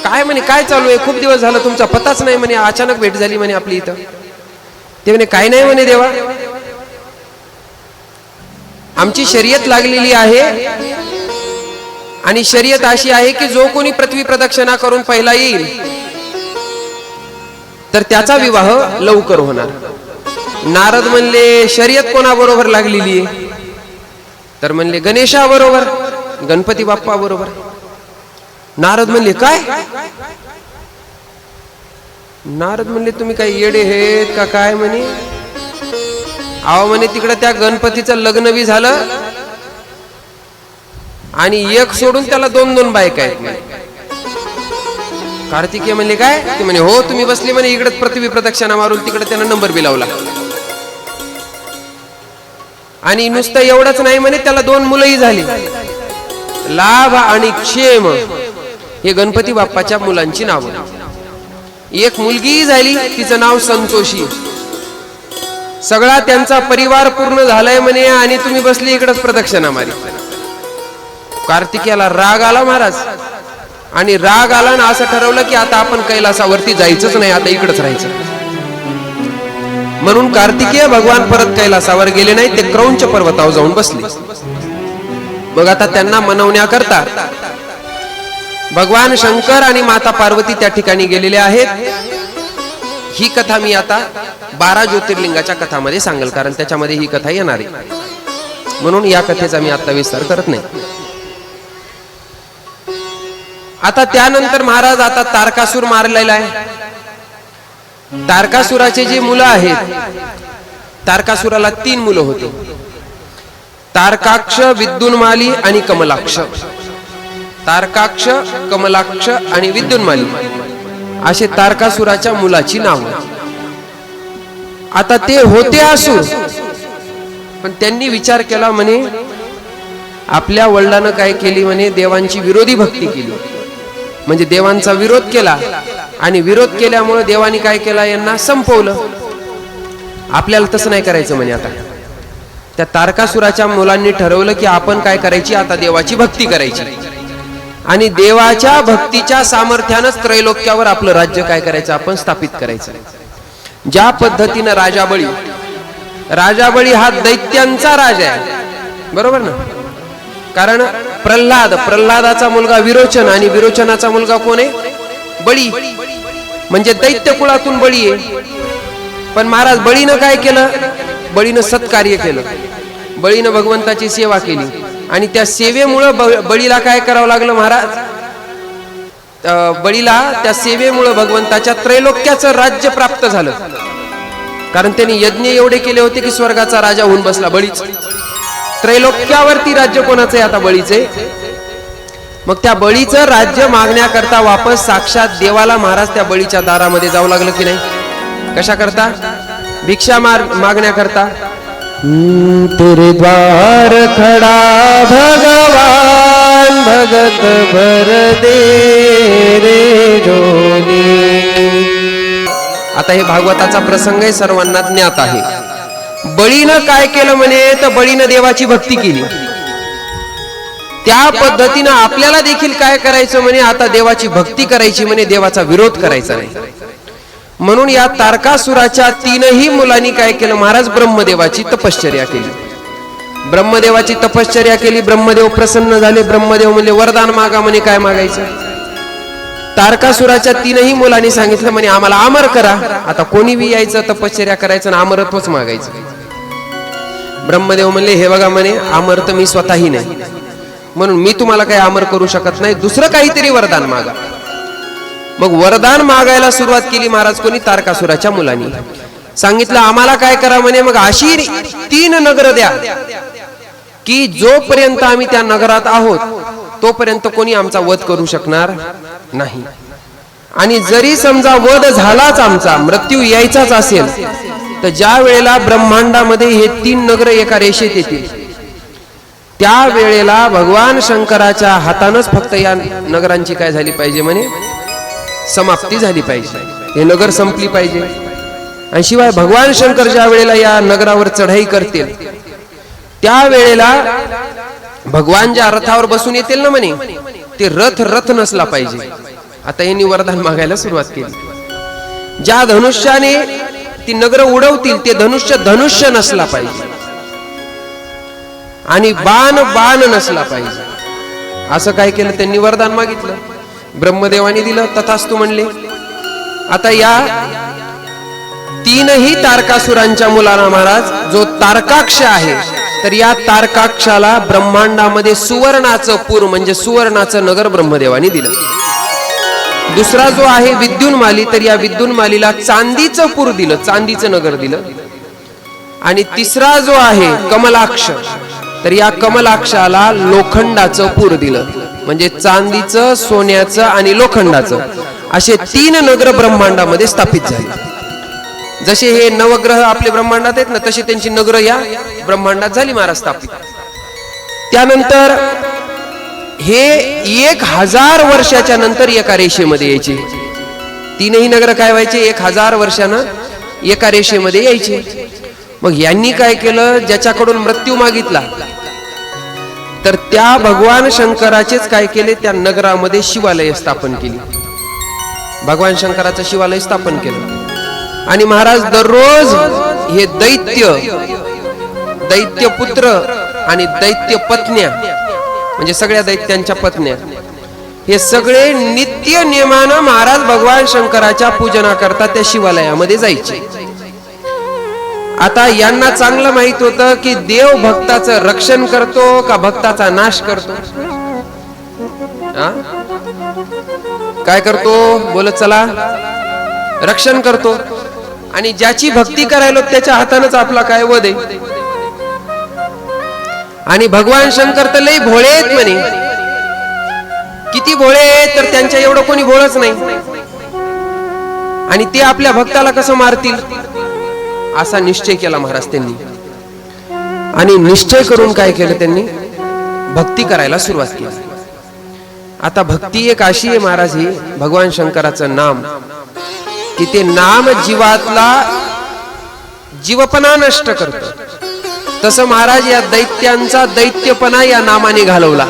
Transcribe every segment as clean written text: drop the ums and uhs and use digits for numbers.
काय म्हणे काय चालू आहे, खूप दिवस झालं तुमचा पताच नाही म्हणे, अचानक भेट झाली म्हणे आपली इथं. ते म्हणे काय नाही म्हणे देवा, आमची शर्यत लागलेली आहे आणि शर्यत अशी आहे की जो कोणी पृथ्वी प्रदक्षिणा करून पहिला येईल तर त्याचा विवाह लवकर होणार. नारद म्हणले शर्यत कोणाबरोबर लागलेली आहे? तर म्हणले गणेशा बरोबर, गणपती बाप्पा बरोबर. नारद म्हणले काय? नारद म्हणले तुम्ही काय येडे आहेत का काय म्हणे? अहो म्हणे तिकडे त्या गणपतीचं लग्न बी झालं आणि एक सोडून त्याला 2-2 बायका आहेत. कार्तिकेय म्हणले काय? ते म्हणे हो, तुम्ही बसले म्हणे इकडे पृथ्वी प्रदक्षिणा मारून, तिकडे त्यांना नंबर बी लावला. आणि नुसतं एवढंच नाही म्हणे, त्याला 2 मुलंही झाली. लाभ आणि क्षेम हे गणपती बाप्पाच्या मुलांची नाव. एक मुलगी झाली, तिचं नाव संतोषी. सगळा त्यांचा परिवार पूर्ण झालाय म्हणे आणि तुम्ही बसली इकडच प्रदक्षिणा मारी. कार्तिकेयाला राग आला महाराज, आणि राग आला ना असं ठरवलं की आता आपण कैलासावरती जायचंच नाही, आता इकडच राहायचं. म्हणून कार्तिकेय भगवान परत कैलासावर गेले नाही, ते क्रौंच पर्वतावर जाऊन बसले. मग आता त्यांना मनवण्याकरता भगवान शंकर आणि माता पार्वती त्या ठिकाणी गेलेले आहेत. ही कथा मी आता 12 ज्योतिर्लिंगाच्या कथामध्ये सांगेल, कारण त्याच्यामध्ये ही कथा येणार आहे, म्हणून या कथेचा मी आता विस्तार करत नाही. आता त्यानंतर महाराज आता तारकासूर मारलेला आहे. तारकासुराचे जे मुलं आहेत, तारकासुराला 3 मुलं होते, तारकाक्ष, विद्युन्माली आणि कमलाक्ष. तारकाक्ष, कमलाक्ष आणि विद्युन्माली असे तारकासुराच्या मुलाची नाव. आता ते होते असुर, पण त्यांनी विचार केला म्हणे आपल्या वडिलांना काय केली म्हणे, देवांची विरोधी भक्ती केली, म्हणजे देवांचा विरोध केला, आणि विरोध केल्यामुळे देवानी काय केला, यांना संपवलं. आपल्याला तसं नाही करायचं म्हणे. आता त्या तारकासुराच्या मुलांनी ठरवलं की आपण काय करायची, आता देवाची भक्ती करायची, आणि देवाच्या भक्तीच्या सामर्थ्यानंच त्रैलोक्यावर आपलं राज्य काय करायचं, आपण स्थापित करायचं. ज्या पद्धतीनं राजा बळी हा दैत्यांचा राजा आहे, बरोबर ना? कारण प्रल्हादाचा मुलगा विरोचन, आणि विरोचनाचा मुलगा कोण आहे? बळी, म्हणजे दैत्य कुळातून बळी आहे. पण महाराज बळीनं काय केलं? बळीनं सत्कार्य केलं, बळीनं भगवंताची सेवा केली, आणि त्या सेवेमुळे बळीला काय करावं लागलं महाराज? बळीला त्या सेवेमुळे भगवंताच्या त्रैलोक्याचं राज्य प्राप्त झालं. कारण त्यांनी यज्ञ एवढे केले होते की स्वर्गाचा राजा होऊन बसला बळीच. त्रैलोक्यावरती राज्य कोणाचं आहे? आता बळीचे. मग त्या बळीचं राज्य मागण्याकरता वापस साक्षात देवाला महाराज त्या बळीच्या दारामध्ये जावं लागलं की नाही? कशा करता? भिक्षा मागण्याकरता. तेरे द्वार खड़ा भगवान, भगत भर दे रे झोली. आता हे भागवताचा प्रसंग आहे, सर्वांना ज्ञात आहे. बळीनं काय केलं म्हणे, तर बळीनं देवाची भक्ती केली. त्या पद्धतीनं आपल्याला देखील काय करायचं म्हणे, आता देवाची भक्ती करायची म्हणे, देवाचा विरोध करायचा नाही. म्हणून या तारकासुराच्या 3ही मुलांनी काय केलं महाराज? ब्रह्मदेवाची तपश्चर्या केली. ब्रह्मदेवाची तपश्चर्या केली, ब्रह्मदेव प्रसन्न झाले. ब्रह्मदेव म्हणले वरदान मागा म्हणे. काय मागायचं? तारकासुराच्या 3ही मुलांनी सांगितलं म्हणे आम्हाला अमर करा. आता कोणी बी यायचं, तपश्चर्या करायचं आणि अमरत्वच मागायचं. ब्रह्मदेव म्हणले हे बघा म्हणे, अमर तर मी स्वतःही नाही, म्हणून मी तुम्हाला काही अमर करू शकत नाही, दुसरं काहीतरी वरदान मागा. मग वरदान मागायला सुरुवात केली महाराज. कोणी? तारकासुराच्या मुलांनी सांगितलं आम्हाला काय करा म्हणे, मग अशी 3 नगर द्या की जोपर्यंत आम्ही त्या नगरात आहोत तोपर्यंत कोणी आमचा वध करू शकणार नाही, आणि जरी समजा वध झालाच, आमचा मृत्यू यायचाच असेल, तर ज्या वेळेला ब्रह्मांडामध्ये हे 3 नगर एका रेषेत येतील, त्या वेळेला भगवान शंकराच्या हातानच फक्त या नगरांची काय झाली पाहिजे म्हणे, समाप्ती झाली पाहिजे. हे नगर संपली पाहिजे. आणि शिवाय भगवान शंकर ज्या वेळेला या नगरावर चढाई करतील, त्या वेळेला भगवान ज्या रथावर बसून येतील ना म्हणे, ते रथ नसला पाहिजे, आता यांनी वरदान मागायला सुरुवात केली. ज्या धनुष्याने ती नगर उडवतील ते धनुष्य धनुष्य नसला पाहिजे आणि बाण बाण नसला पाहिजे. असं काय केलं, त्यांनी वरदान मागितलं, ब्रह्मदेवाने दिलं, तथास्तु म्हणले. आता या तीनही तारकासुरांच्या मुलांना महाराज जो तारकाक्ष आहे, तर या तारकाक्षाला ब्रह्मांडामध्ये सुवर्णाचं पूर म्हणजे सुवर्णाचं नगर ब्रह्मदेवाने दिलं. दुसरा जो आहे विद्युन्माली, तर या विद्युन्मालीला चांदीचं पूर दिलं, चांदीचं नगर दिलं. आणि तिसरा जो आहे कमलाक्ष, तर या कमलाक्षाला लोखंडाचं पूर दिलं, म्हणजे चांदीचं, सोन्याचं आणि लोखंडाचं असे 3 नगर ब्रह्मांडामध्ये स्थापित झाले. जसे हे नवग्रह आपले ब्रह्मांडात आहेत ना, तशी त्यांची नगर या ब्रह्मांडात झाली महाराज स्थापित. त्यानंतर हे 1000 वर्षाच्या नंतर एका रेषेमध्ये यायचे. 3ही नगर काय व्हायचे, 1000 वर्षानं एका रेषेमध्ये यायचे. मग यांनी काय केलं, ज्याच्याकडून मृत्यू मागितला, तर त्या भगवान शंकराचेच काय केले, त्या नगरामध्ये शिवालय स्थापन केली. भगवान शंकराचं शिवालय स्थापन केलं. आणि महाराज दररोज हे दैत्य पुत्र आणि दैत्य पत्न्या, म्हणजे सगळ्या दैत्यांच्या पत्न्या, हे सगळे नित्य नियमानं महाराज भगवान शंकराच्या पूजना करता त्या शिवालयामध्ये जायचे. आता यांना चांगलं माहित होतं की देव भक्ताचं रक्षण करतो का भक्ताचा नाश करतो. काय करतो, बोलत चला, रक्षण करतो. आणि ज्याची भक्ती करायलो त्याच्या हातानच आपला काय वध आहे. आणि भगवान शंकर तर लई भोळे आहेत म्हणे. किती भोळे आहेत, तर त्यांच्या एवढं कोणी भोळच नाही. आणि ते आपल्या भक्ताला कसं मारतील असा निश्चय केला महाराज त्यांनी. आणि निश्चय करून काय केलं, त्यांनी भक्ती करायला सुरुवात केली. आता भक्ती एक अशी आहे महाराज, ही भगवान शंकराचं नाम, की ते नाम जीवातला जीवपणा नष्ट करतं. तसं महाराज या दैत्यांचा दैत्यपणा या नामाने घालवला.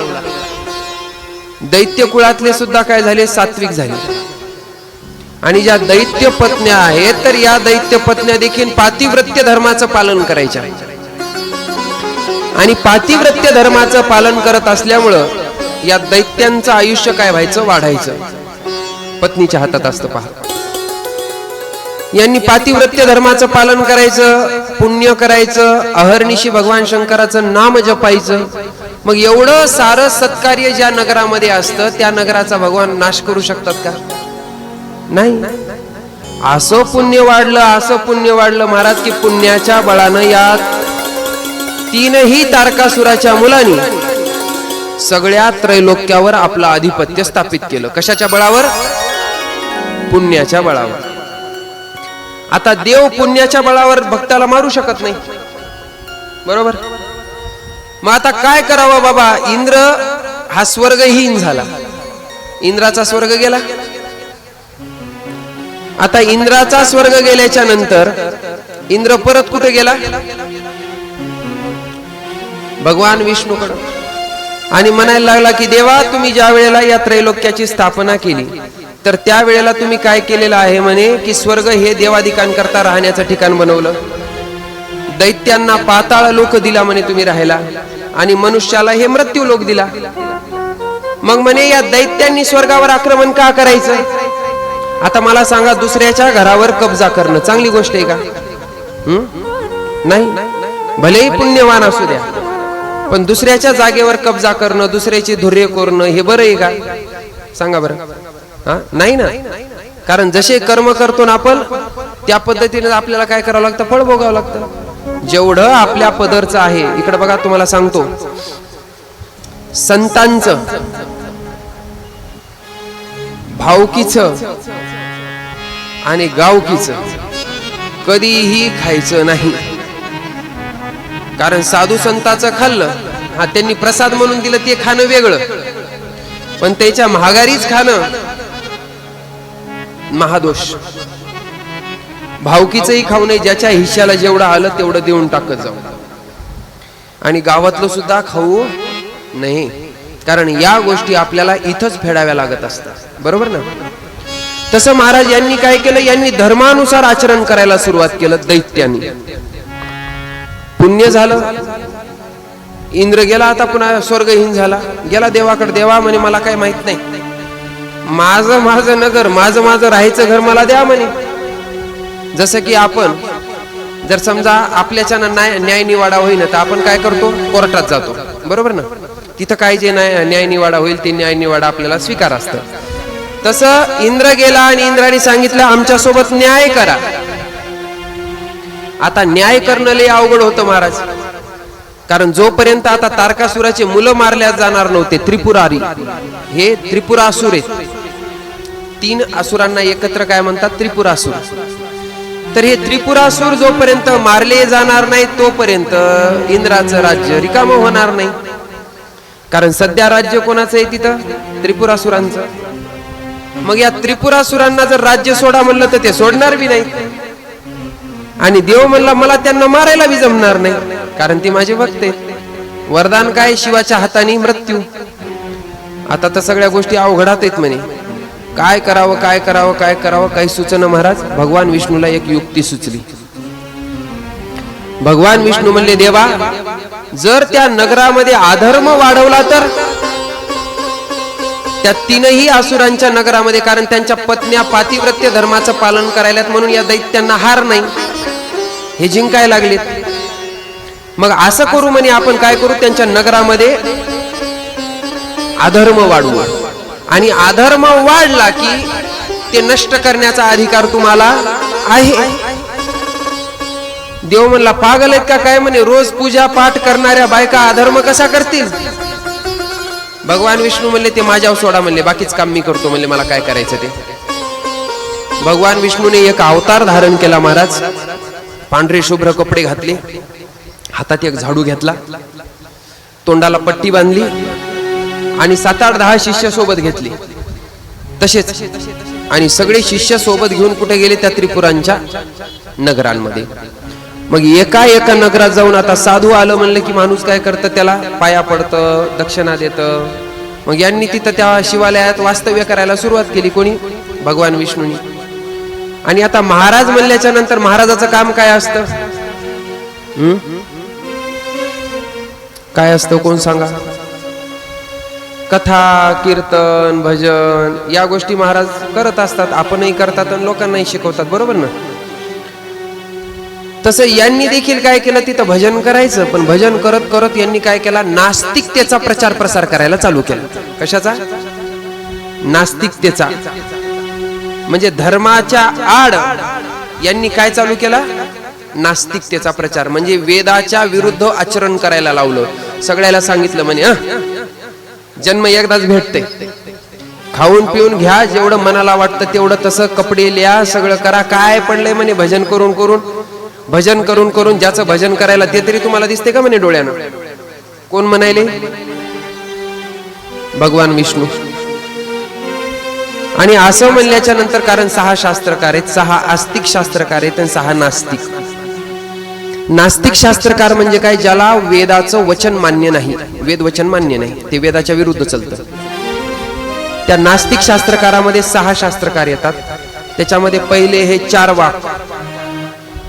दैत्य कुळातले सुद्धा काय झाले, सात्विक झाले. आणि ज्या दैत्य पत्न्या आहेत, तर या दैत्य पत्न्या देखील पातिव्रत्य धर्माचं पालन करायच्या. आणि पातिव्रत्य धर्माचं पालन करत असल्यामुळं या दैत्यांचं आयुष्य काय व्हायचं, वाढायचं. पत्नीच्या हातात असतं पहा. यांनी पातिव्रत्य धर्माचं पालन करायचं, पुण्य करायचं, अहर्निशी भगवान शंकराचं नाम जपायचं. मग एवढं सारं सत्कार्य ज्या नगरामध्ये असतं, त्या नगराचा भगवान नाश करू शकतात का, नाही. असं पुण्य वाढलं, असं पुण्य वाढलं महाराज, की पुण्याच्या बळानं या 3ही तारकासुराच्या मुलांनी सगळ्या त्रैलोक्यावर आपलं आधिपत्य स्थापित केलं. कशाच्या बळावर, पुण्याच्या बळावर. आता देव पुण्याच्या बळावर भक्ताला मारू शकत नाही, बरोबर. मग आता काय करावं बाबा, इंद्र हा स्वर्गहीन झाला, इंद्राचा स्वर्ग गेला. आता इंद्राचा स्वर्ग गेल्याच्या नंतर इंद्र परत कुठे गेला, भगवान विष्णूकडे. आणि म्हणायला लागला की देवा, तुम्ही ज्या वेळेला या त्रैलोक्याची स्थापना केली, तर त्यावेळेला तुम्ही काय केलेलं आहे म्हणे, की स्वर्ग हे देवादिकांकरता राहण्याचं ठिकाण बनवलं, दैत्यांना पाताळ लोक दिला म्हणे तुम्ही राहायला, आणि मनुष्याला हे मृत्यू लोक दिला. मग म्हणे या दैत्यांनी स्वर्गावर आक्रमण का करायचं. आता मला सांगा, दुसऱ्याच्या घरावर कब्जा करणं चांगली गोष्ट आहे का, नाही. भलेही पुण्यवान असू द्या, पण दुसऱ्याच्या जागेवर कब्जा करणं, दुसऱ्याची धुर्य करणं हे बरं आहे का, सांगा बरं. नाही ना. कारण जसे कर्म करतो ना आपण, त्या पद्धतीने आपल्याला काय करावं लागतं, फळ भोगावं लागतं. जेवढं आपल्या पदरचं आहे. इकडे बघा, तुम्हाला सांगतो, संतांचं, भावकीचं आणि गावकीचं कधीही खायचं नाही. कारण साधू संताचं खाल्लं, हा त्यांनी प्रसाद म्हणून दिलं, ते खाणं वेगळं, पण त्याच्या महागारीच खाणं महादोष. भावकीचंही खाऊ नये, ज्याच्या हिश्श्याला जेवढं आलं तेवढं देऊन टाकत जाऊ. आणि गावातलं सुद्धा खाऊ नाही, कारण या गोष्टी आपल्याला इथंच फेडाव्या लागत असतात, बरोबर ना? तसं महाराज यांनी काय केलं, यांनी धर्मानुसार आचरण करायला सुरुवात केलं. दैत्यांनी पुण्य झालं, इंद्र गेला, आता पुन्हा स्वर्गहीन झाला, गेला देवाकडे. देवा म्हणे मला काय माहित नाही, माझं माझं नगर, माझं माझं राहायचं घर मला द्या म्हणे. जसं की आपण जर समजा आपल्याच्यानं न्याय निवाडा होईल तर आपण काय करतो, कोर्टात जातो, बरोबर ना? तिथं काय जे न्याय निवाडा होईल ते न्याय निवाडा आपल्याला स्वीकार असतं. तसं इंद्र गेला आणि इंद्राने सांगितलं आमच्या सोबत न्याय करा. आता न्याय करणं लय अवघड होतं महाराज, कारण जोपर्यंत आता तारकासुराचे मुलं मारल्या जाणार नव्हते, त्रिपुरारी हे त्रिपुरासुर आहेत, 3 असुरांना एकत्र काय म्हणतात, त्रिपुरासुर. तर हे त्रिपुरासुर जोपर्यंत मारले जाणार नाही तोपर्यंत इंद्राचं राज्य रिकामं होणार नाही. कारण सध्या राज्य कोणाचं आहे तिथं, त्रिपुरासुरांचं. मग या त्रिपुरासुरांना जर राज्य सोडा म्हणलं तर ते सोडणार बी नाही, आणि देव म्हणला मला त्यांना मारायला बी जमणार नाही, कारण ती माझे भक्त आहेत. वरदान काय, शिवाच्या हाताने मृत्यू. आता तर सगळ्या गोष्टी अवघडात आहेत म्हणे. काय करावं काय करावं काय करावं काही सुचना. महाराज भगवान विष्णूला एक युक्ती सुचली. भगवान विष्णू म्हणले देवा, जर त्या नगरामध्ये अधर्म वाढवला तर, त्या 3ही असुरांच्या नगरामध्ये, कारण त्यांच्या पत्न्या पातिव्रत्य धर्माचं पालन करायलात म्हणून या दैत्यांना हार नाही, हे जिंकाय लागलेत. मग असं करू म्हणे आपण, काय करू, त्यांच्या नगरामध्ये अधर्म वाढवू, आणि अधर्म वाढला की ते नष्ट करण्याचा अधिकार तुम्हाला आहे. देव म्हणला पागल आहेत का काय म्हणे, रोज पूजा पाठ करणाऱ्या बायका अधर्म कसा करतील? भगवान विष्णू म्हणले ते माझ्यावर सोडा म्हणले, बाकीच काम मी करतो म्हणले, मला काय करायचं ते. भगवान विष्णूने एक अवतार धारण केला महाराज. पांढरे शुभ्र कपडे घातले, हातात एक झाडू घेतला, तोंडाला पट्टी बांधली, आणि 7-8-10 शिष्य सोबत घेतले तसेच, आणि सगळे शिष्य सोबत घेऊन कुठे गेले, त्या त्रिपुरांच्या नगरांमध्ये. मग एका नगरात जाऊन, आता साधू आलं म्हणलं की माणूस काय करतं, त्याला पाया पडतं, दक्षिणा देतं. मग यांनी तिथं त्या शिवालयात वास्तव्य करायला सुरुवात केली. कोणी, भगवान विष्णूनी. आणि आता महाराज म्हणल्याच्या नंतर महाराजाचं काम काय असतं, काय असतं कोण सांगा? कथा, कीर्तन, भजन या गोष्टी महाराज करत असतात, आपणही करतात आणि लोकांनाही शिकवतात, बरोबर ना? तसं यांनी देखील काय केलं, तिथं भजन करायचं, पण भजन करत करत यांनी काय केला, नास्तिकतेचा प्रचार प्रसार करायला चालू केला. कशाचा? नास्तिकतेचा. म्हणजे धर्माच्या आड यांनी काय चालू केला, नास्तिकतेचा प्रचार. म्हणजे वेदाच्या विरुद्ध आचरण करायला लावलं. सगळ्याला सांगितलं म्हणे जन्म एकदाच भेटते, खाऊन पिऊन घ्या, जेवढं मनाला वाटतं तेवढं, तसं कपडे लिहा, सगळं करा. काय पडलंय म्हणे भजन करून करून, भजन करून करून. ज्याचं भजन करायला ते तरी तुम्हाला दिसते का म्हणे डोळ्यानं? कोण म्हणायले? भगवान विष्णू. आणि असं म्हणल्याच्या नंतर, कारण 6 शास्त्रकार आहेत, 6 आस्तिक शास्त्रकार आहेत आणि 6 नास्तिक. नास्तिक शास्त्रकार म्हणजे काय, ज्याला वेदाचं वचन मान्य नाही, वेद वचन मान्य नाही, ते वेदाच्या विरुद्ध चालतं. त्या नास्तिक शास्त्रकारामध्ये 6 शास्त्रकार येतात. त्याच्यामध्ये पहिले हे चार्वाक,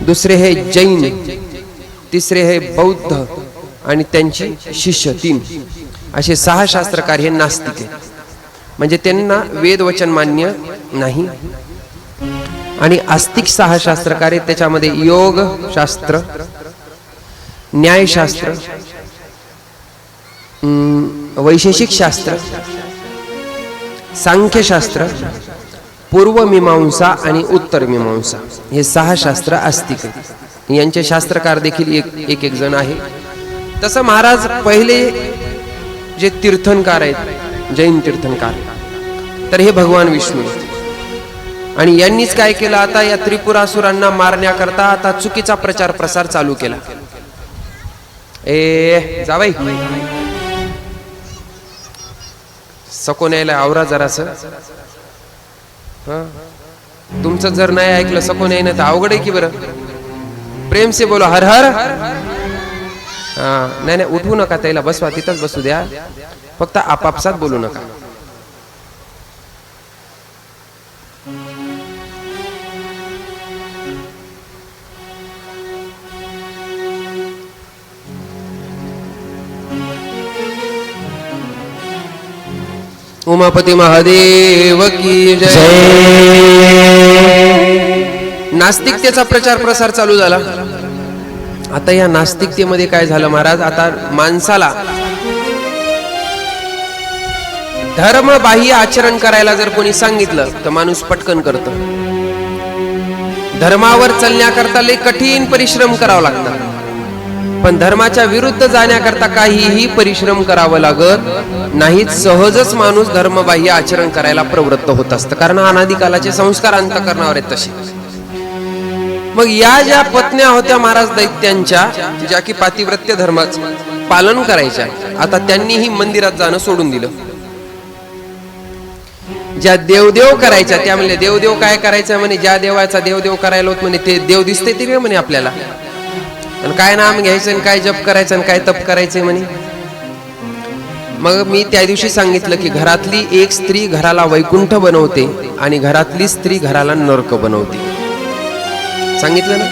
दुसरे हे जैन, तिसरे हे बौद्ध, आणि त्यांची शिष्य 3, असे 6 शास्त्रकार हे नास्तिक आहेत. म्हणजे त्यांना वेद वचन मान्य नाही. आणि आस्तिक 6 शास्त्रकार आहेत. त्याच्यामध्ये योग शास्त्र, न्यायशास्त्र, वैशेषिक शास्त्र, सांख्यशास्त्र, पूर्वमीमांसा आणि उत्तर मीमांसा, हे 6 शास्त्र आस्तिक आहेत. यांचे शास्त्रकार देखील एक जण आहे. तसं महाराज पहिले जे तीर्थंकार आहेत, जैन तीर्थंकार, तर हे भगवान विष्णू. आणि यांनीच काय केलं, आता या त्रिपुरासुरांना मारण्याकरता आता चुकीचा प्रचार प्रसार चालू केला. जावाई सकोन यायला आवरा जरास. तुमचं जर नाही ऐकलं, सकोन याय ना तर अवघड आहे की बरं. प्रेम से बोलो हर हर. नाही उठवू नका, त्याला बसवा, तिथंच बसू द्या. फक्त आपापसात बोलू नका. उमापती महादेव की जय. नास्तिकतेचा प्रचार प्रसार चालू झाला. आता या नास्तिकतेमध्ये काय झालं महाराज, आता माणसाला धर्मबाह्य आचरण करायला जर कोणी सांगितलं तर माणूस पटकन करतो. धर्मावर चालण्याकरता लय कठीण परिश्रम करावा लागतात, पण धर्माच्या विरुद्ध जाण्याकरता काहीही परिश्रम करावं लागत नाहीत. सहजच माणूस धर्मबाह्य आचरण करायला प्रवृत्त होत असतं, कारण अनादिकालाचे संस्कार अंतःकरणावर आहेत तसे. मग या ज्या पत्न्या होत्या महाराज दैत्यांच्या, ज्या की पातिव्रत्य धर्माचं पालन करायच्या, आता त्यांनीही मंदिरात जाणं सोडून दिलं. ज्या देवदेव करायच्या त्या म्हणले देवदेव काय करायचं म्हणे, ज्या देवाचा देवदेव करायला होत म्हणे ते देव दिसते ते म्हणे आपल्याला, आणि काय नाम घ्यायचं आणि काय जप करायचं आणि काय तप करायचंय म्हणे. मग मी त्या दिवशी सांगितलं की घरातली एक स्त्री घराला वैकुंठ बनवते आणि घरातली स्त्री घराला नरक बनवते, सांगितलं ना.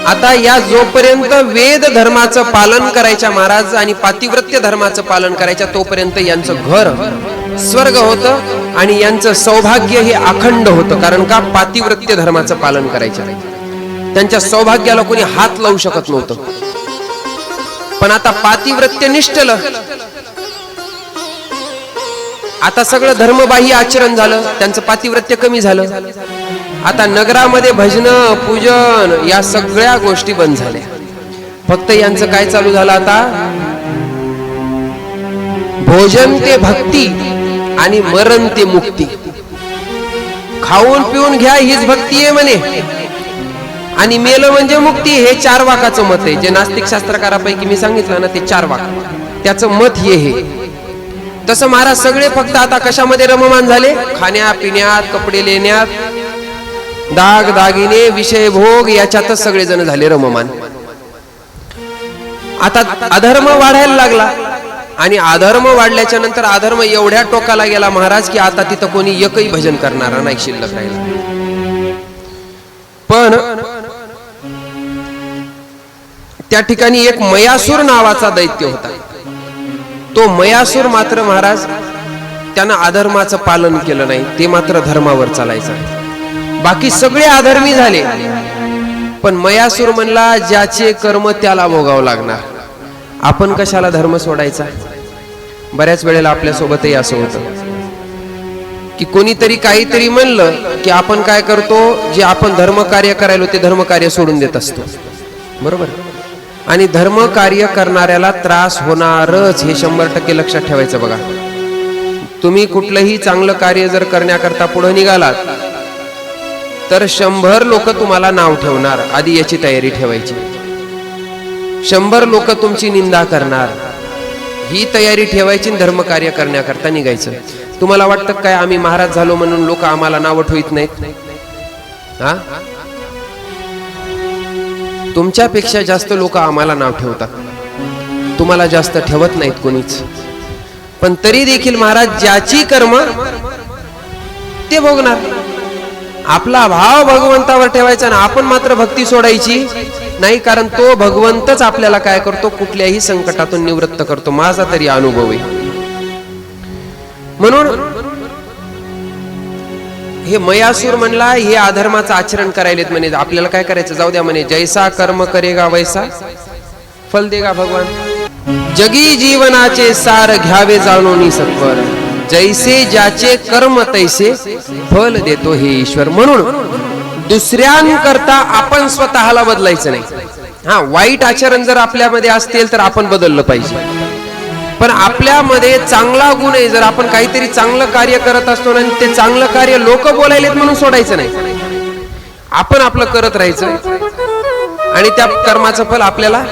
आता या जोपर्यंत वेद धर्माचं पालन करायच्या महाराज आणि पातिव्रत्य धर्माचं पालन करायच्या, तोपर्यंत यांचं घर स्वर्ग होतं आणि यांचं सौभाग्य हे अखंड होतं. कारण का, पातिव्रत्य धर्माचं पालन करायच्या. त्यांच्या सौभाग्याला कोणी हात लावू शकत नव्हतं. पण आता पातिव्रत्य निष्ठलं, आता सगळं धर्मबाह्य आचरण झालं, त्यांचं पातिव्रत्य कमी झालं. आता नगरामध्ये भजन पूजन या सगळ्या गोष्टी बंद झाल्या. फक्त यांचं काय चालू झालं, आता भोजन ते भक्ती आणि मरण ते मुक्ती. खाऊन पिऊन घ्या हीच भक्ती आहे म्हणे, आणि मेलं म्हणजे मुक्ती, हे चार वाकाचं मत आहे. जे नास्तिक शास्त्रकारापैकी मी सांगितलं ना, ते चार वाक, त्याचं मत हे. तसं महाराज सगळे फक्त आता कशामध्ये रममान झाले, खाण्या पिण्यात, कपडे लेण्यात, दाग दागिने, विषय भोग याच्यातच सगळेजण झाले रममान. आता अधर्म वाढायला लागला, आणि अधर्म वाढल्याच्या नंतर अधर्म एवढ्या टोकाला गेला महाराज की आता तिथं कोणी एकही भजन करणारा नाही शिल्लक राहिला. पण त्या ठिकाणी एक मयासूर नावाचा दैत्य होता. तो मयासूर मात्र महाराज त्यानं अधर्माचं पालन केलं नाही, ते मात्र धर्मावर चालायचा. बाकी सगळे अधर्मी झाले, पण मयासूर म्हणला ज्याचे कर्म त्याला भोगावं लागणार. आपण कशाला धर्म सोडायचा. बऱ्याच वेळेला आपल्या सोबतही असं होतं की कोणीतरी काहीतरी म्हणलं की आपण काय करतो, जे आपण धर्म कार्य करायला ते धर्म कार्य सोडून देत असतो, बरोबर. आणि धर्म कार्य करणाऱ्याला त्रास होणारच, हे 100% लक्षात ठेवायचं. बघा, तुम्ही कुठलंही चांगलं कार्य जर करण्याकरता पुढे निघालात तर 100 लोक तुम्हाला नाव ठेवणार, आधी याची तयारी ठेवायची. 100 लोक तुमची निंदा करणार, ही तयारी ठेवायची. धर्म कार्य करण्याकरता निघायचं. तुम्हाला वाटतं काय आम्ही महाराज झालो म्हणून लोक आम्हाला नाव ठेवत नाहीत? हा, तुमच्यापेक्षा जास्त लोक आम्हाला नाव ठेवतात, तुम्हाला जास्त ठेवत नाहीत कोणीच. पण तरी देखील महाराज ज्याची कर्म ते भोगणार. आपला भाव भगवंतावर ठेवायचा ना, आपण मात्र भक्ती सोडायची नाही, कारण तो भगवंतच आपल्याला काय करतो, कुठल्याही संकटातून निवृत्त करतो. माझा तरी अनुभव आहे. म्हणून हे मयासूर म्हणला हे अधर्माचं आचरण करायलेत म्हणे, आपल्याला काय करायचं, जाऊ द्या म्हणे. जैसा कर्म करेगा वैसा फल देगा भगवान. जगी जीवनाचे सार घ्यावे जाणून सत्वर, जैसे ज्याचे कर्म तैसे फल देतो हे ईश्वर. म्हणून दुसऱ्यांकरता आपण स्वतःला बदलायचं नाही. हा, वाईट आचरण जर आपल्यामध्ये असतील तर आपण बदललं पाहिजे, पण आपल्यामध्ये चांगला गुण आहे. जर आपण काहीतरी चांगलं कार्य करत असतो आणि ते चांगलं कार्य लोक बोलायलेत म्हणून सोडायचं नाही, आपण आपलं करत राहायचं आणि त्या कर्माचं फल आपल्याला,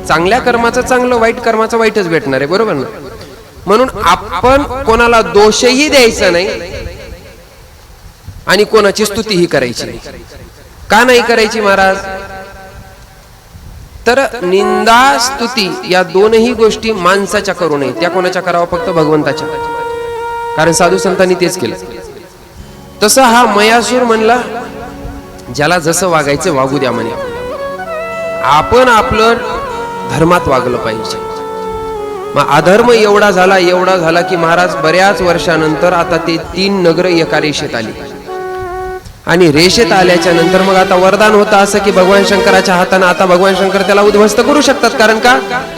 चांगल्या कर्माचं चांगलं, वाईट कर्माचं वाईटच भेटणार आहे, बरोबर ना. म्हणून आपण कोणाला दोषही द्यायचा नाही आणि कोणाची स्तुतीही करायची नाही. का नाही करायची महाराज? तर निंदा स्तुती या दोनही गोष्टी माणसाच्या करू नये, त्या कोणाच्या करावं? फक्त भगवंताच्या. कारण साधू संतांनी तेच केलं. तसं हा मयासूर म्हणला, ज्याला जसं वागायचं वागू द्या म्हणे, आपण आपलं धर्मात वागलं पाहिजे. मग अधर्म एवढा झाला की महाराज बऱ्याच वर्षानंतर आता ते 3 नगरं एका रेषेत आली. आणि रेषेत आल्याच्या नंतर मग आता वरदान होतं असं की भगवान शंकराच्या हातानं आता भगवान शंकर त्याला उद्ध्वस्त करू शकतात. कारण का,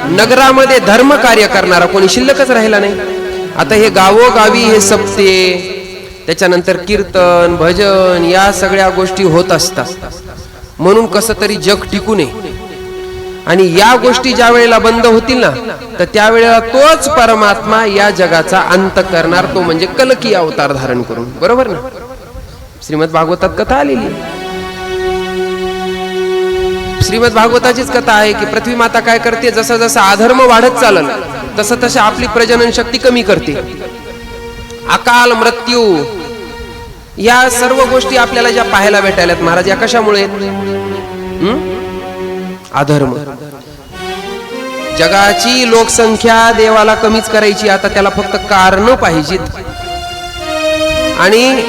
नगरामध्ये धर्म कार्य करणारा कोणी शिल्लकच राहिला नाही. आता हे गावोगावी हे सप्ते, त्याच्यानंतर कीर्तन भजन या सगळ्या गोष्टी होत असतात. म्हणून कसं तरी जग टिकू नये. आणि या गोष्टी ज्या वेळेला बंद होतील ना, तर त्यावेळेला तोच परमात्मा या जगाचा अंत करणार, तो म्हणजे कलकी अवतार धारण करून. बरोबर ना? श्रीमद भागवतात कथा आलेली. श्रीमद भागवताचीच कथा आहे की पृथ्वी माता काय करते, जसं जसं अधर्म वाढत चालल तसं तसं आपली प्रजनन शक्ती कमी करते. अकाल मृत्यू या सर्व गोष्टी आपल्याला ज्या पाहायला भेटायल्यात महाराज, या कशामुळे? अधर्म. जगाची लोकसंख्या देवाला कमीच करायची, आता त्याला फक्त कारण पाहिजेत. आणि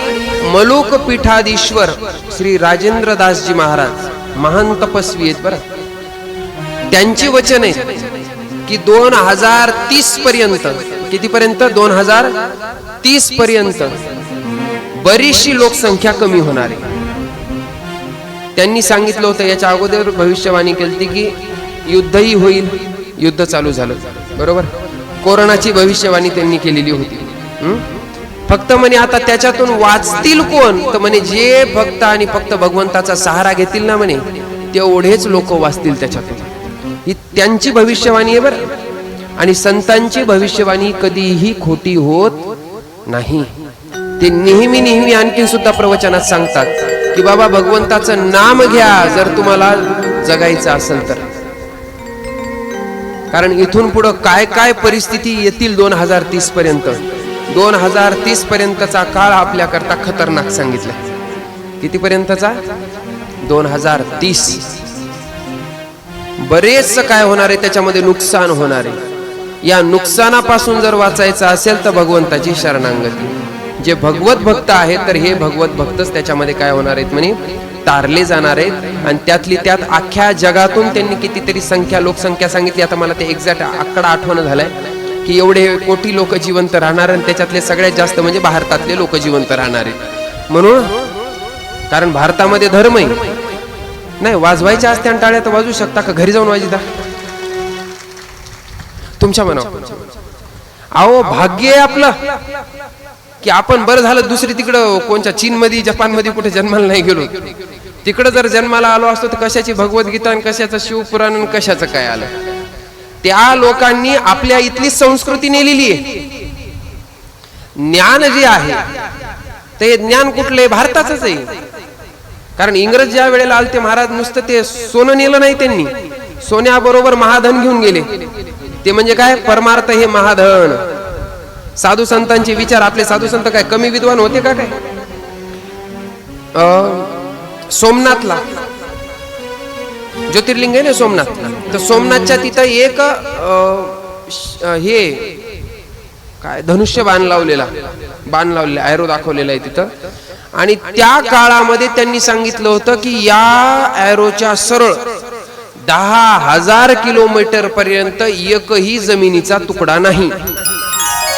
मलुक पीठाधीश्वर श्री राजेंद्र दासजी महाराज महान तपस्वी आहेत बरं. त्यांची वचन आहे की 2030 पर्यंत, कितीपर्यंत? 2030 पर्यंत बरीचशी लोकसंख्या कमी होणार आहे. त्यांनी सांगितलं होतं, याच्या अगोदर भविष्यवाणी केली की युद्धही होईल. युद्ध चालू झालं. बरोबर. कोरोनाची भविष्यवाणी त्यांनी केलेली होती. फक्त म्हणे आता त्याच्यातून वाचतील कोण? तर म्हणे जे भक्त आणि फक्त भगवंताचा सहारा घेतील ना म्हणे, तेवढेच लोक वाचतील त्याच्यातून. ही त्यांची भविष्यवाणी आहे बरं. आणि संतांची भविष्यवाणी कधीही खोटी होत नाही. ते नेहमी नेहमी आणखी सुद्धा प्रवचनात सांगतात की बाबा भगवंताचं नाम घ्या जर तुम्हाला जगायचं असेल तर. कारण इथून पुढं काय काय परिस्थिती येतील 2030 पर्यंत. 2030 पर्यंतचा काळ आपल्याकरता खतरनाक सांगितला. कितीपर्यंतचा? 2030. बरेच काय होणार आहे, त्याच्यामध्ये नुकसान होणार आहे. या नुकसानापासून जर वाचायचं असेल तर भगवंताची शरणागती. जे भगवत भक्त आहेत तर हे भगवत भक्तच त्याच्यामध्ये काय होणार आहेत म्हणे, तारले जाणार आहेत. आणि त्यातली त्यात अख्ख्या जगातून त्यांनी कितीतरी लोकसंख्या सांगितली. आता मला ते एक्झॅक्ट आकडा आठवण झालाय की एवढे कोटी लोक जिवंत राहणार, आणि त्याच्यातले सगळ्यात जास्त म्हणजे भारतातले लोक जिवंत राहणार आहेत. म्हणून कारण भारतामध्ये धर्म आहे. नाही वाजवायच्या असत्या टाळ्या तर वाजवू शकता का? घरी जाऊन वाजता तुमच्या मनावर. अहो भाग्य आहे आपलं की आपण बरं झालं दुसरी तिकडं कोणत्या चीनमध्ये जपानमध्ये कुठे जन्माला नाही गेलो. तिकडं जर जन्माला आलो असतो तर कशाची भगवद्गीता आणि कशाचं शिवपुराण आणि कशाचं काय आलं. त्या लोकांनी आपल्या इथली संस्कृती नेलेली आहे. ज्ञान जे आहे ते ज्ञान कुठलंय? भारताचंच आहे. कारण इंग्रज ज्या वेळेला आलते महाराज, नुसतं ते सोनं नेलं नाही त्यांनी, सोन्याबरोबर महाधन घेऊन गेले. ते म्हणजे काय? परमार्थ हे महाधन. साधू संतांचे विचार, आपले साधू संत काय कमी विद्वान होते का? काय सोमनाथला ज्योतिर्लिंग आहे ना सोमनाथ, तर सोमनाथच्या तिथं एक हे काय धनुष्य बाण लावलेला ॲरो दाखवलेला आहे तिथं. आणि त्या काळामध्ये त्यांनी सांगितलं होतं की या ॲरोच्या सरळ 10,000 किलोमीटर पर्यंत एकही जमिनीचा तुकडा नाही.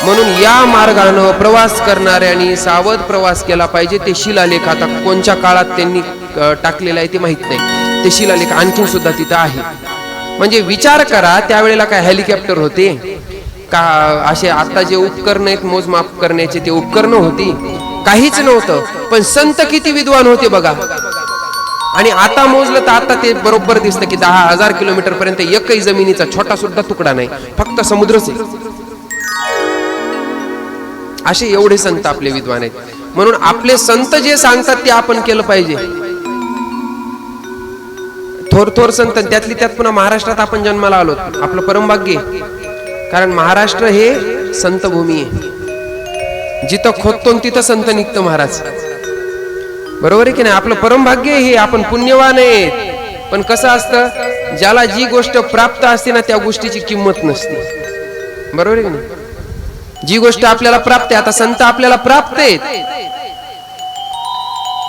म्हणून या मार्गाने प्रवास करणाऱ्यांनी सावध प्रवास केला पाहिजे. ते शिलालेख आता कोणत्या काळात त्यांनी टाकलेला आहे ते माहित नाही. ते शिलालेख आणखी सुद्धा तिथं आहे. म्हणजे विचार करा, त्यावेळेला काय हेलिकॉप्टर होते का? असे आता जे उपकरण आहेत मोजमाप करण्याचे ते उपकरण होती? काहीच नव्हतं. पण संत किती विद्वान होते बघा. आणि आता मोजलं तर आता ते बरोबर दिसतं की 10,000 किलोमीटर पर्यंत एकही जमिनीचा छोटा सुद्धा तुकडा नाही, फक्त समुद्रच आहे. असे एवढे संत आपले विद्वान आहेत. म्हणून आपले संत जे सांगतात ते आपण केलं पाहिजे. थोर संत, त्यातली त्यात पुन्हा महाराष्ट्रात आपण जन्माला आलो, आपलं परमभाग्य. कारण महाराष्ट्र हे संत भूमी आहे. जिथं खोदतो तिथं संत निघतं महाराज. बरोबर आहे की नाही? आपलं परमभाग्य हे, आपण पुण्यवान आहेत. पण कसं असतं, ज्याला जी गोष्ट प्राप्त असते ना त्या गोष्टीची किंमत नसते. बरोबर आहे ना? जी गोष्ट आपल्याला प्राप्त आहे, आता संत आपल्याला प्राप्त आहेत,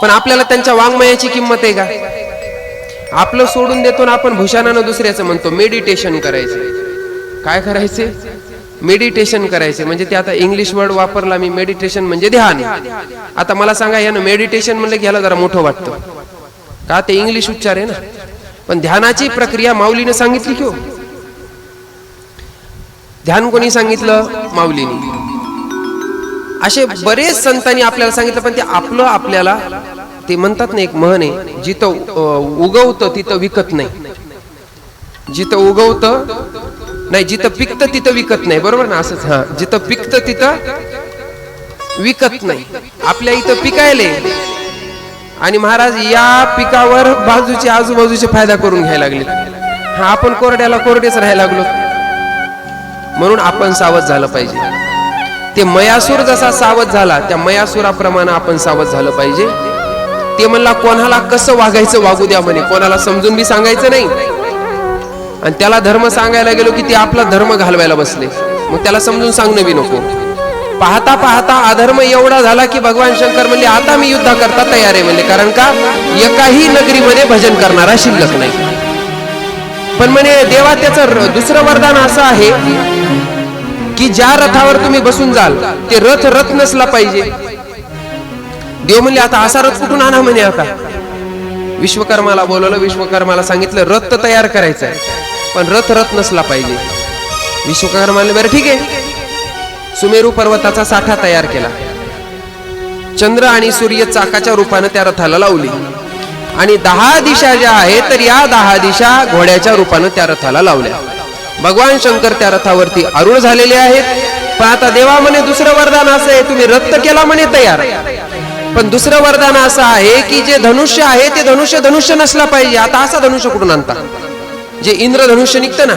पण आपल्याला त्यांच्या वाङ्मयाची किंमत आहे का? आपलं सोडून देतो ना आपण भूषणानं दुसऱ्याचं म्हणतो. मेडिटेशन करायचं. काय करायचे? मेडिटेशन करायचे. म्हणजे ते आता इंग्लिश वर्ड वापरला मी, मेडिटेशन म्हणजे ध्यान. आता मला सांगा, यानं मेडिटेशन म्हणलं की ह्याला जरा मोठं वाटतं का? ते इंग्लिश उच्चार आहे ना. पण ध्यानाची प्रक्रिया माऊलीनं सांगितली की हो. ध्यान कोणी सांगितलं? माऊलीने. असे बरेच संतांनी आपल्याला सांगितलं, पण ते आपलं आपल्याला, ते म्हणतात ना एक म्हण आहे, जिथं उगवतं तिथं विकत नाही. जिथं उगवतं नाही, जिथं पिकतं तिथं विकत नाही. बरोबर ना? असंच. हा, जिथं पिकतं तिथं विकत नाही. आपल्या इथं पिकायले आणि महाराज या पिकावर बाजूचे आजूबाजूचे फायदा करून घ्यायला लागले. हा, आपण कोरड्याला कोरडेच राहायला लागलो. म्हणून आपण सावध झालं पाहिजे. ते मयासूर जसा सावध झाला, त्या मयासुराप्रमाणे आपण सावध झालं पाहिजे. ते म्हणला कोणाला कसं वागायचं वागू द्या म्हणे, कोणाला समजून बी सांगायचं नाही. आणि त्याला धर्म सांगायला गेलो की ते आपला धर्म घालवायला बसले. मग त्याला समजून सांगणं बी नको. पाहता पाहता अधर्म एवढा झाला की भगवान शंकर म्हणले आता मी युद्ध करता तयार आहे म्हणले. कारण का? एकाही नगरीमध्ये भजन करणारा शिल्लक नाही. पण म्हणे देवा त्याचं दुसरं वरदान असं आहे की ज्या रथावर तुम्ही बसून जाल ते रथ नसला पाहिजे. देव म्हणले आता असा रथ कुठून आणा म्हणे. आता विश्वकर्माला बोलवलं. विश्वकर्माला सांगितलं रथ तयार करायचा आहे, पण रथ नसला पाहिजे. विश्वकर्माने बरं ठीक आहे, सुमेरू पर्वताचा साठा तयार केला. चंद्र आणि सूर्य चाकाच्या रूपाने त्या रथाला लावली. आणि 10 दिशा ज्या आहेत तर या 10 दिशा घोड्याच्या रूपाने त्या रथाला लावल्या. भगवान शंकर त्या रथावरती आरूढ झालेले आहेत. पण आता देवा म्हणे दुसरं वरदान असं आहे, तुम्ही रथ केला म्हणे तयार, पण दुसरं वरदान असं आहे की जे धनुष्य आहे ते धनुष्य नसला पाहिजे. आता असा धनुष्य कुठून आणता? जे इंद्रधनुष्य निघतं ना,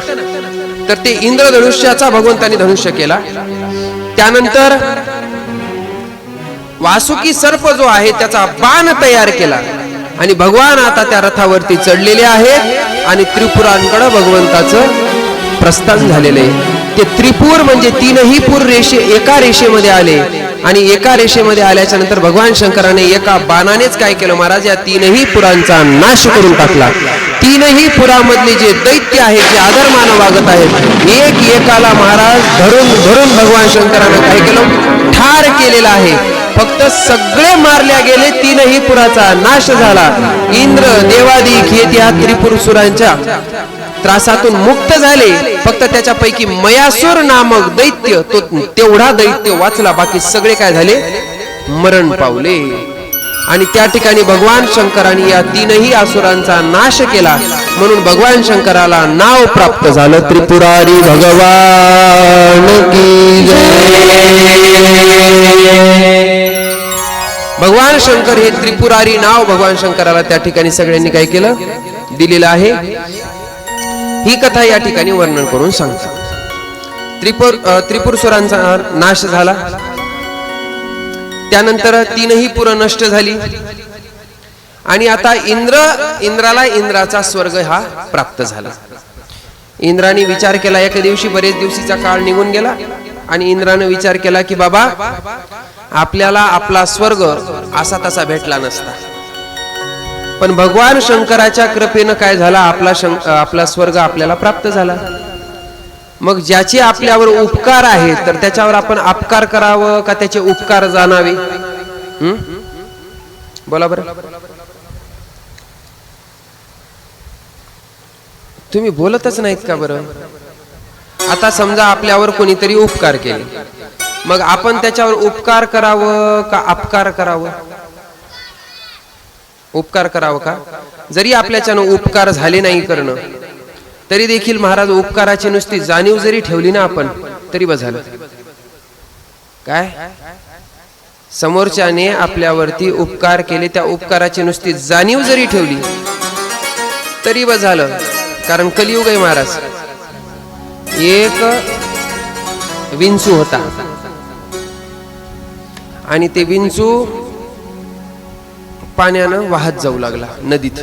तर ते इंद्रधनुष्याचा भगवंतानी धनुष्य केला. त्यानंतर वासुकी सर्प जो आहे त्याचा बाण तयार केला. आणि भगवान आता त्या रथावरती चढलेले आहेत आणि त्रिपुरांकडे भगवंताचं प्रस्थान झालेलं आहे. ते त्रिपुर म्हणजे तीनही पूर एका रेषेमध्ये आले. आणि एका रेषेमध्ये आल्याच्या नंतर भगवान शंकराने एका बाणानेच काय केलं महाराज? या तीनही पुरांचा नाश करून टाकला. तीनही पुरामधले जे दैत्य आहेत, जे आदरमानं वागत आहेत, एक एकाला महाराज धरून भगवान शंकराने काय केलं? ठार केलेला आहे. फक्त सगळे मारल्या गेले, तीनही पुराचा नाश झाला. इंद्र देवादिक हे त्या त्रिपुरसुरांच्या त्रासातून मुक्त झाले. फक्त त्याच्यापैकी मयासूर नामक दैत्य, तो तेवढा दैत्य वाचला. बाकी सगळे काय झाले? मरण पावले. आणि त्या ठिकाणी भगवान शंकराने या तीनही असुरांचा नाश केला. म्हणून भगवान शंकराला नाव प्राप्त झालं त्रिपुरारी भगवान की जय. भगवान शंकर हे त्रिपुरारी नाव भगवान शंकराला त्या ठिकाणी सगळ्यांनी काय केलं? दिलेलं आहे. ही कथा या ठिकाणी वर्णन करून सांगतात. त्रिपुरसुरांचा नाश झाला. त्यानंतर तीनही पुर नष्ट झाली. आणि आता इंद्राला इंद्राचा स्वर्ग हा प्राप्त झाला. इंद्राने विचार केला. एका दिवशी बरेच दिवशीचा काळ निघून गेला आणि इंद्राने विचार केला की बाबा आपल्याला आपला स्वर्ग असा तसा भेटला नसता, पण भगवान शंकराच्या कृपेनं काय झाला? आपला स्वर्ग आपल्याला प्राप्त झाला. मग ज्याचे आपल्यावर उपकार आहेत तर त्याच्यावर आपण अपकार करावं का त्याचे उपकार जाणावे? बोला बरं. तुम्ही बोलतच नाहीत का बरं? आता समजा आपल्यावर कोणीतरी उपकार केले, मग आपण त्याच्यावर उपकार करावं का अपकार करावं? उपकार करावं का? जरी आपल्याच्यानं उपकार झाले नाही करणं तरी देखील महाराज उपकाराची नुसती जाणीव जरी ठेवली ना आपण तरी बस झालं. काय समोरच्याने आपल्यावरती उपकार केले, त्या उपकाराची नुसती जाणीव जरी ठेवली तरी बस झालं. कारण कलियुग आहे महाराज. एक विंचू होता आणि ते विंचू पाण्यानं वाहत जाऊ लागला नदीत.